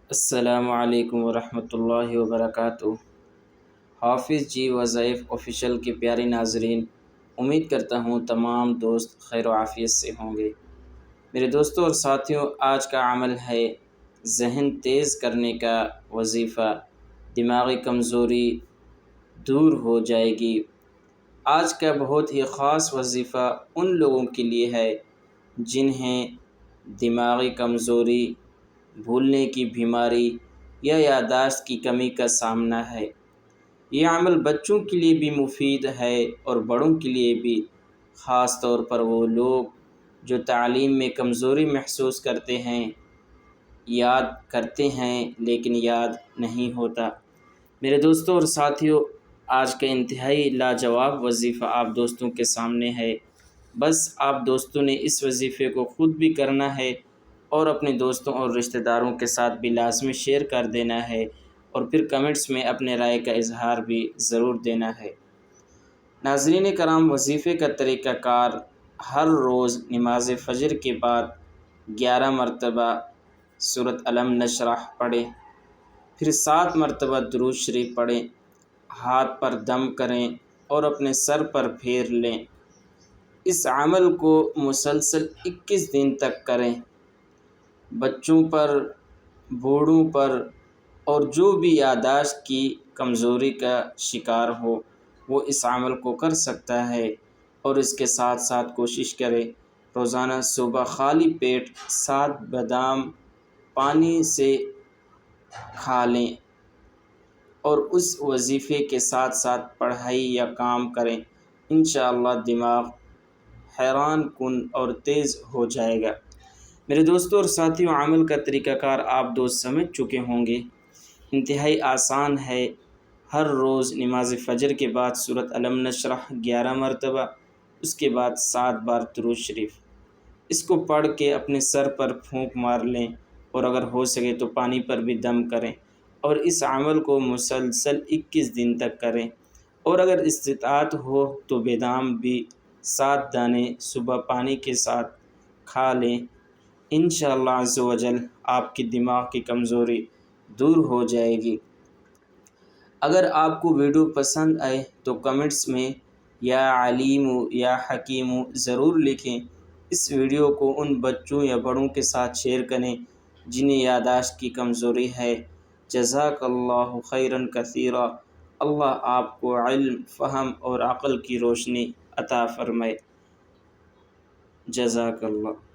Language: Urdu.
السلام علیکم ورحمۃ اللہ وبرکاتہ۔ حافظ جی وظائف آفیشیل کے پیارے ناظرین، امید کرتا ہوں تمام دوست خیر و عافیت سے ہوں گے۔ میرے دوستوں اور ساتھیوں، آج کا عمل ہے ذہن تیز کرنے کا وظیفہ، دماغی کمزوری دور ہو جائے گی۔ آج کا بہت ہی خاص وظیفہ ان لوگوں کے لیے ہے جنہیں دماغی کمزوری، بھولنے کی بیماری یا یادداشت کی کمی کا سامنا ہے۔ یہ عمل بچوں کے لیے بھی مفید ہے اور بڑوں کے لیے بھی، خاص طور پر وہ لوگ جو تعلیم میں کمزوری محسوس کرتے ہیں، یاد کرتے ہیں لیکن یاد نہیں ہوتا۔ میرے دوستوں اور ساتھیوں، آج کا انتہائی لاجواب وظیفہ آپ دوستوں کے سامنے ہے۔ بس آپ دوستوں نے اس وظیفے کو خود بھی کرنا ہے اور اپنے دوستوں اور رشتہ داروں کے ساتھ بھی لازمی شیئر کر دینا ہے، اور پھر کمنٹس میں اپنے رائے کا اظہار بھی ضرور دینا ہے۔ ناظرین کرام، وظیفے کا طریقہ کار: ہر روز نماز فجر کے بعد 11 مرتبہ سورۃ الم نشرح پڑھیں، پھر 7 مرتبہ درود شریف پڑھیں، ہاتھ پر دم کریں اور اپنے سر پر پھیر لیں۔ اس عمل کو مسلسل 21 دن تک کریں۔ بچوں پر، بوڑھوں پر اور جو بھی یادداشت کی کمزوری کا شکار ہو، وہ اس عمل کو کر سکتا ہے، اور اس کے ساتھ ساتھ کوشش کرے روزانہ صبح خالی پیٹ 7 بادام پانی سے کھا لیں، اور اس وظیفے کے ساتھ ساتھ پڑھائی یا کام کریں۔ انشاءاللہ دماغ حیران کن اور تیز ہو جائے گا۔ میرے دوستوں اور ساتھیوں، عمل کا طریقہ کار آپ دوست سمجھ چکے ہوں گے۔ انتہائی آسان ہے۔ ہر روز نماز فجر کے بعد سورۃ الم نشرح 11 مرتبہ، اس کے بعد 7 بار درود شریف، اس کو پڑھ کے اپنے سر پر پھونک مار لیں، اور اگر ہو سکے تو پانی پر بھی دم کریں، اور اس عمل کو مسلسل 21 دن تک کریں، اور اگر استطاعت ہو تو بادام بھی 7 دانے صبح پانی کے ساتھ کھا لیں۔ انشاءاللہ عز و جل آپ کی دماغ کی کمزوری دور ہو جائے گی۔ اگر آپ کو ویڈیو پسند آئے تو کمنٹس میں یا علیم یا حکیم ضرور لکھیں۔ اس ویڈیو کو ان بچوں یا بڑوں کے ساتھ شیئر کریں جنہیں یادداشت کی کمزوری ہے۔ جزاک اللہ خیرا کثیرا۔ اللہ آپ کو علم، فہم اور عقل کی روشنی عطا فرمائے۔ جزاک اللہ۔